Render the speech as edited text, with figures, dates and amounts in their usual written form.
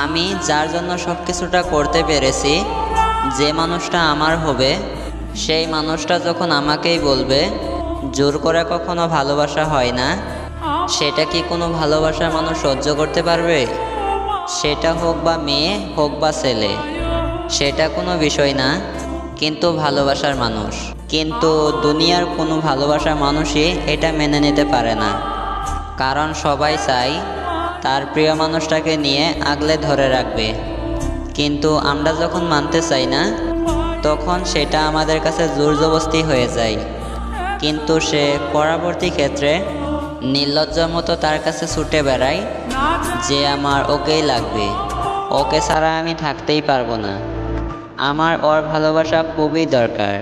আমি যার জন্য সব কিছুটা করতে পেরেছি, যে মানুষটা আমার হবে, সেই মানুষটা যখন আমাকেই বলবে জোর করে কখনো ভালোবাসা হয় না, সেটা কি কোনো ভালোবাসার মানুষ সহ্য করতে পারবে? সেটা হোক বা মেয়ে, হোক বা ছেলে, সেটা কোনো বিষয় না, কিন্তু ভালোবাসার মানুষ। কিন্তু দুনিয়ার কোনো ভালোবাসার মানুষই এটা মেনে নিতে পারে না। কারণ সবাই চায় তার প্রিয় মানুষটাকে নিয়ে আগলে ধরে রাখবে, কিন্তু আমরা যখন মানতে চাই না, তখন সেটা আমাদের কাছে জোর জবরদস্তি হয়ে যায়। কিন্তু সে পরবর্তী ক্ষেত্রে নির্লজ্জর মতো তার কাছে ছুটে বেড়ায় যে আমার ওকেই লাগবে, ওকে ছাড়া আমি থাকতেই পারবো না, আমার ওর ভালোবাসা খুবই দরকার।